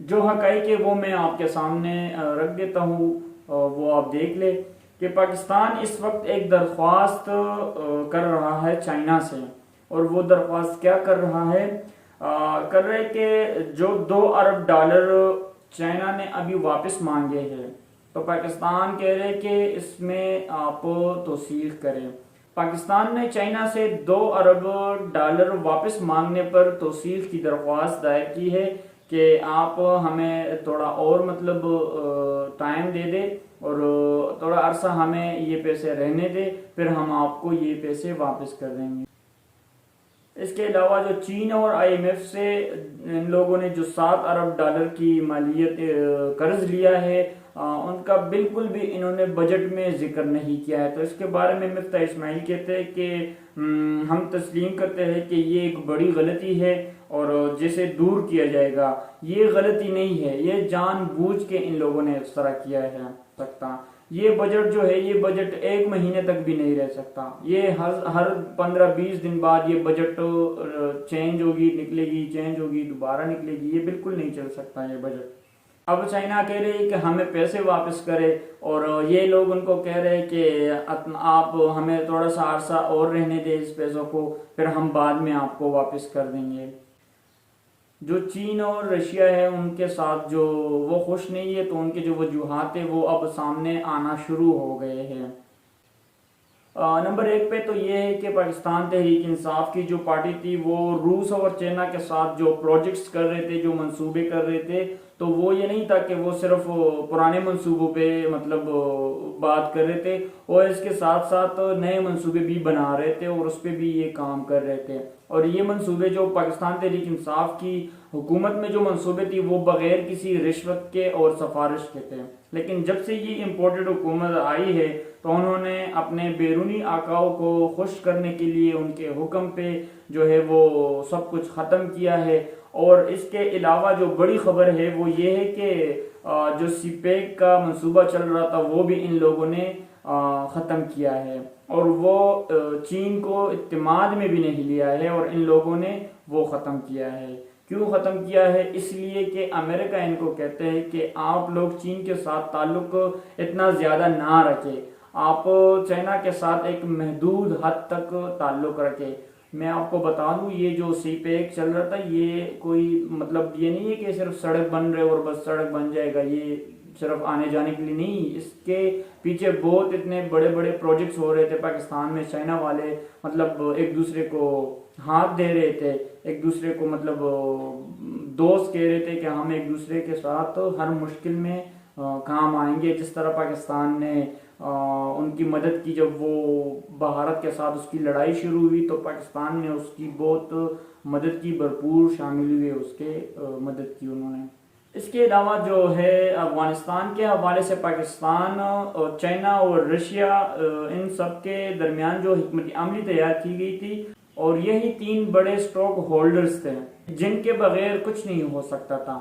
جو حقائق ہے وہ میں آپ کے سامنے رکھ دیتا ہوں، وہ آپ دیکھ لیں کہ پاکستان اس وقت ایک درخواست کر رہا ہے چائنا سے، اور وہ درخواست کیا کر رہا ہے؟ کر رہے کہ جو $2 ارب چائنا نے ابھی واپس مانگے ہیں، تو پاکستان کہہ رہے کہ اس میں آپ توثیق کریں۔ پاکستان نے چائنا سے $2 ارب واپس مانگنے پر توثیق کی درخواست دائر کی ہے کہ آپ ہمیں تھوڑا اور مطلب ٹائم دے دے اور تھوڑا عرصہ ہمیں یہ پیسے رہنے دے، پھر ہم آپ کو یہ پیسے واپس کر دیں گے۔ اس کے علاوہ جو چین اور IMF سے ان لوگوں نے جو $7 ارب کی مالیت قرض لیا ہے، ان کا بالکل بھی انہوں نے بجٹ میں ذکر نہیں کیا ہے۔ تو اس کے بارے میں مفتاح اسماعیل کہتے ہیں کہ ہم تسلیم کرتے ہیں کہ یہ ایک بڑی غلطی ہے اور جسے دور کیا جائے گا۔ یہ غلطی نہیں ہے، یہ جان بوجھ کے ان لوگوں نے اس طرح کیا ہے سکتا۔ یہ بجٹ جو ہے، یہ بجٹ 1 مہینے تک بھی نہیں رہ سکتا۔ یہ ہر 15-20 دن بعد یہ بجٹ چینج ہوگی، نکلے گی، چینج ہوگی، دوبارہ نکلے گی۔ یہ بالکل نہیں چل سکتا یہ بجٹ۔ اب چائنا کہہ رہے ہیں کہ ہمیں پیسے واپس کرے، اور یہ لوگ ان کو کہہ رہے ہیں کہ آپ ہمیں تھوڑا سا عرصہ اور رہنے دیں اس پیسوں کو، پھر ہم بعد میں آپ کو واپس کر دیں گے۔ جو چین اور رشیا ہے ان کے ساتھ جو وہ خوش نہیں ہے، تو ان کے جو وجوہات ہیں وہ اب سامنے آنا شروع ہو گئے ہیں۔ نمبر 1 پہ تو یہ ہے کہ پاکستان تحریک انصاف کی جو پارٹی تھی وہ روس اور چائنا کے ساتھ جو پروجیکٹس کر رہے تھے، جو منصوبے کر رہے تھے، تو وہ یہ نہیں تھا کہ وہ صرف پرانے منصوبوں پہ مطلب بات کر رہے تھے، اور اس کے ساتھ ساتھ نئے منصوبے بھی بنا رہے تھے اور اس پہ بھی یہ کام کر رہے تھے۔ اور یہ منصوبے جو پاکستان تحریک انصاف کی حکومت میں جو منصوبے تھی وہ بغیر کسی رشوت کے اور سفارش کے تھے، لیکن جب سے یہ امپورٹڈ حکومت آئی ہے تو انہوں نے اپنے بیرونی آقاؤں کو خوش کرنے کے لیے ان کے حکم پہ جو ہے وہ سب کچھ ختم کیا ہے۔ اور اس کے علاوہ جو بڑی خبر ہے وہ یہ ہے کہ جو سی پیک کا منصوبہ چل رہا تھا وہ بھی ان لوگوں نے ختم کیا ہے، اور وہ چین کو اعتماد میں بھی نہیں لیا ہے، اور ان لوگوں نے وہ ختم کیا ہے۔ کیوں ختم کیا ہے؟ اس لیے کہ امریکہ ان کو کہتے ہیں کہ آپ لوگ چین کے ساتھ تعلق اتنا زیادہ نہ رکھیں، آپ چائنا کے ساتھ ایک محدود حد تک تعلق رکھیں۔ میں آپ کو بتا دوں یہ جو سی پیک چل رہا تھا یہ کوئی مطلب یہ نہیں ہے کہ صرف سڑک بن رہے اور بس سڑک بن جائے گا، یہ صرف آنے جانے کے لیے نہیں، اس کے پیچھے بہت اتنے بڑے بڑے پروجیکٹس ہو رہے تھے پاکستان میں۔ چائنا والے مطلب ایک دوسرے کو ہاتھ دے رہے تھے، ایک دوسرے کو مطلب دوست کہہ رہے تھے کہ ہم ایک دوسرے کے ساتھ ہر مشکل میں کام آئیں گے۔ جس طرح پاکستان نے ان کی مدد کی جب وہ بھارت کے ساتھ اس کی لڑائی شروع ہوئی، تو پاکستان نے اس کی بہت مدد کی، بھرپور شامل ہوئے اس کے مدد کی انہوں نے۔ اس کے علاوہ جو ہے افغانستان کے حوالے سے پاکستان اور چائنا اور رشیا ان سب کے درمیان جو حکمت عملی تیار کی گئی تھی، اور یہی 3 بڑے سٹاک ہولڈرز تھے جن کے بغیر کچھ نہیں ہو سکتا تھا۔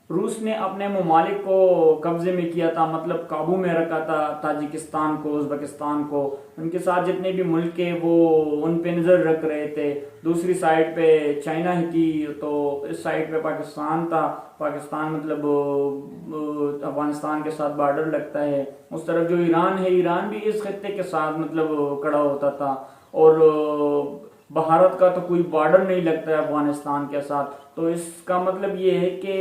روس نے اپنے ممالک کو قبضے میں کیا تھا، مطلب قابو میں رکھا تھا، تاجکستان کو، ازبکستان کو، ان کے ساتھ جتنے بھی ملک کے وہ ان پہ نظر رکھ رہے تھے۔ دوسری سائڈ پہ چائنا ہی تھی، تو اس سائڈ پہ پاکستان تھا۔ پاکستان مطلب افغانستان کے ساتھ بارڈر لگتا ہے۔ اس طرف جو ایران ہے، ایران بھی اس خطے کے ساتھ مطلب کڑا ہوتا تھا، اور بھارت کا تو کوئی بارڈر نہیں لگتا ہے افغانستان کے ساتھ۔ تو اس کا مطلب یہ ہے کہ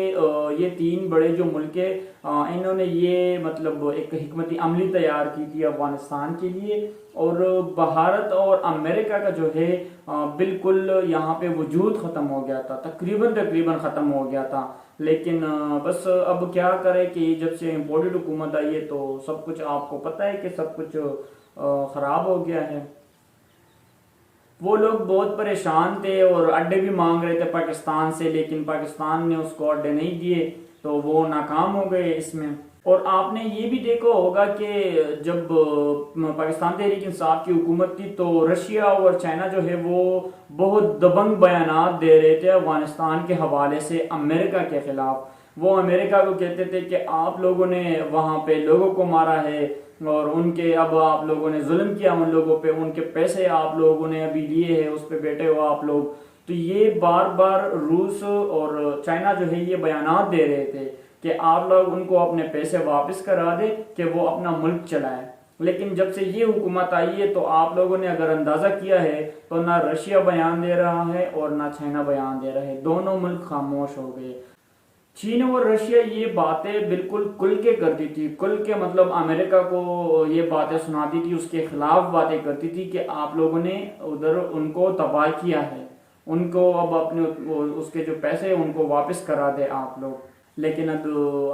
یہ 3 بڑے جو ملک ہیں انہوں نے یہ مطلب ایک حکمت عملی تیار کی تھی افغانستان کے لیے، اور بھارت اور امریکہ کا جو ہے بالکل یہاں پہ وجود ختم ہو گیا تھا، تقریباً ختم ہو گیا تھا۔ لیکن بس اب کیا کرے کہ جب سے امپورٹڈ حکومت آئی ہے تو سب کچھ آپ کو پتہ ہے کہ سب کچھ خراب ہو گیا ہے۔ وہ لوگ بہت پریشان تھے اور اڈے بھی مانگ رہے تھے پاکستان سے، لیکن پاکستان نے اس کو اڈے نہیں دیے، تو وہ ناکام ہو گئے اس میں۔ اور آپ نے یہ بھی دیکھا ہوگا کہ جب پاکستان تحریک انصاف کی حکومت تھی تو رشیا اور چائنا جو ہے وہ بہت دبنگ بیانات دے رہے تھے افغانستان کے حوالے سے امریکہ کے خلاف۔ وہ امریکہ کو کہتے تھے کہ آپ لوگوں نے وہاں پہ لوگوں کو مارا ہے، اور ان کے اب آپ لوگوں نے ظلم کیا ان لوگوں پہ، ان کے پیسے آپ لوگوں نے ابھی لیے ہیں، اس پہ بیٹھے ہو آپ لوگ۔ تو یہ بار بار روس اور چائنا جو ہے یہ بیانات دے رہے تھے کہ آپ لوگ ان کو اپنے پیسے واپس کرا دے کہ وہ اپنا ملک چلائیں، لیکن جب سے یہ حکومت آئی ہے تو آپ لوگوں نے اگر اندازہ کیا ہے تو نہ رشیا بیان دے رہا ہے اور نہ چائنا بیان دے رہا ہے، دونوں ملک خاموش ہو گئے۔ چین اور رشیا یہ باتیں بالکل کھل کے کرتی تھی، کھل کے مطلب امریکہ کو یہ باتیں سناتی تھی، اس کے خلاف باتیں کرتی تھی کہ آپ لوگوں نے ادھر ان کو تباہ کیا ہے، ان کو اب اپنے اس کے جو پیسے ان کو واپس کرا دے آپ لوگ۔ لیکن اب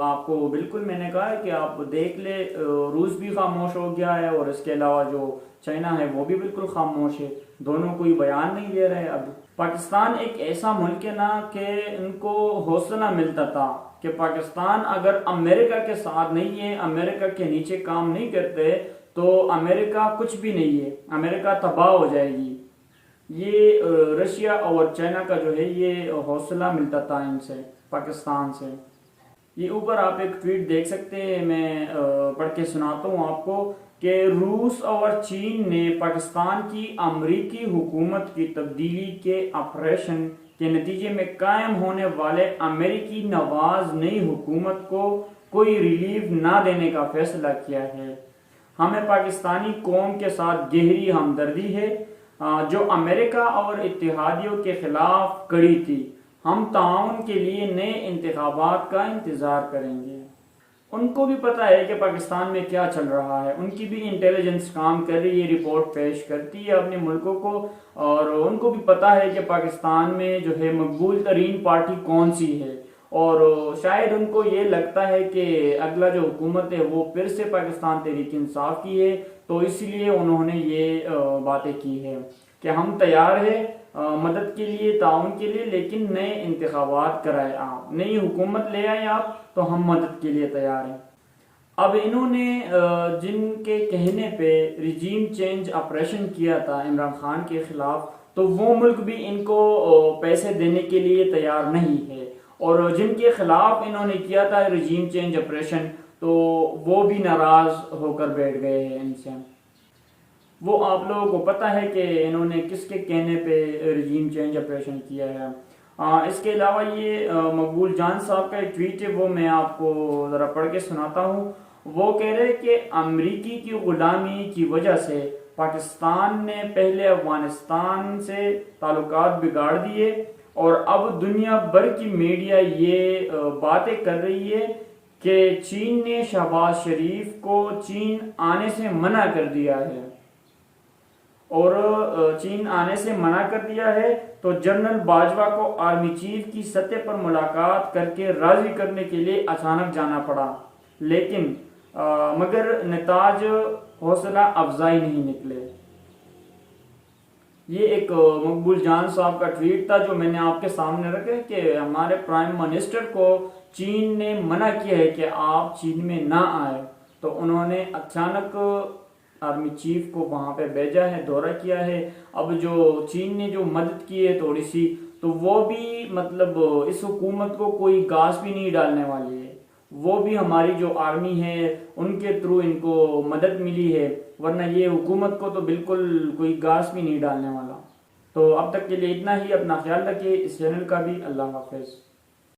آپ کو بالکل میں نے کہا ہے کہ آپ دیکھ لے، روس بھی خاموش ہو گیا ہے اور اس کے علاوہ جو چائنا ہے وہ بھی بالکل خاموش ہے، دونوں کوئی بیان نہیں دے رہے۔ اب پاکستان ایک ایسا ملک ہے نا کہ ان کو حوصلہ ملتا تھا کہ پاکستان اگر امریکہ کے ساتھ نہیں ہے، امریکہ کے نیچے کام نہیں کرتے تو امریکہ کچھ بھی نہیں ہے، امریکہ تباہ ہو جائے گی۔ یہ رشیا اور چائنا کا جو ہے یہ حوصلہ ملتا تھا ان سے، پاکستان سے۔ یہ اوپر آپ ایک ٹویٹ دیکھ سکتے ہیں، میں پڑھ کے سناتا ہوں آپ کو کہ روس اور چین نے پاکستان کی امریکی حکومت کی تبدیلی کے آپریشن کے نتیجے میں قائم ہونے والے امریکی نواز نئی حکومت کو کوئی ریلیف نہ دینے کا فیصلہ کیا ہے۔ ہمیں پاکستانی قوم کے ساتھ گہری ہمدردی ہے جو امریکہ اور اتحادیوں کے خلاف کڑی تھی۔ ہم تعاون کے لیے نئے انتخابات کا انتظار کریں گے۔ ان کو بھی پتہ ہے کہ پاکستان میں کیا چل رہا ہے، ان کی بھی انٹیلیجنس کام کر رہی ہے، رپورٹ پیش کرتی ہے اپنے ملکوں کو، اور ان کو بھی پتہ ہے کہ پاکستان میں جو ہے مقبول ترین پارٹی کون سی ہے، اور شاید ان کو یہ لگتا ہے کہ اگلا جو حکومت ہے وہ پھر سے پاکستان تحریک انصاف کی ہے، تو اس لیے انہوں نے یہ باتیں کی ہے کہ ہم تیار ہیں مدد کے لیے، تعاون کے لیے، لیکن نئے انتخابات کرائے آپ، نئی حکومت لے آئے آپ تو ہم مدد کے لیے تیار ہیں۔ اب انہوں نے جن کے کہنے پہ ریجیم چینج آپریشن کیا تھا عمران خان کے خلاف، تو وہ ملک بھی ان کو پیسے دینے کے لیے تیار نہیں ہے، اور جن کے خلاف انہوں نے کیا تھا ریجیم چینج آپریشن تو وہ بھی ناراض ہو کر بیٹھ گئے ہیں ان سے۔ وہ آپ لوگوں کو پتہ ہے کہ انہوں نے کس کے کہنے پہ ریجیم چینج آپریشن کیا ہے۔ اس کے علاوہ یہ مقبول جان صاحب کا ایک ٹویٹ ہے، وہ میں آپ کو ذرا پڑھ کے سناتا ہوں۔ وہ کہہ رہے کہ امریکی کی غلامی کی وجہ سے پاکستان نے پہلے افغانستان سے تعلقات بگاڑ دیے، اور اب دنیا بھر کی میڈیا یہ باتیں کر رہی ہے کہ چین نے شہباز شریف کو چین آنے سے منع کر دیا ہے، اور چین آنے سے منع کر دیا ہے تو جنرل باجوہ کو آرمی چیف کی سطح پر ملاقات کر کے راضی کرنے کے لیے اچانک جانا پڑا، لیکن مگر نتاج حوصلہ افزائی نہیں نکلے۔ یہ ایک مقبول جان صاحب کا ٹویٹ تھا جو میں نے آپ کے سامنے رکھا کہ ہمارے پرائم منسٹر کو چین نے منع کیا ہے کہ آپ چین میں نہ آئے، تو انہوں نے اچانک آرمی چیف کو وہاں پہ بھیجا ہے، دورہ کیا ہے۔ اب جو چین نے جو مدد کی ہے تھوڑی سی، تو وہ بھی مطلب اس حکومت کو کوئی گاس بھی نہیں ڈالنے والی ہے، وہ بھی ہماری جو آرمی ہے ان کے تھرو ان کو مدد ملی ہے، ورنہ یہ حکومت کو تو بالکل کوئی گاس بھی نہیں ڈالنے والا۔ تو اب تک کے لیے اتنا ہی، اپنا خیال رکھیے، اس چینل کا بھی۔ اللہ حافظ۔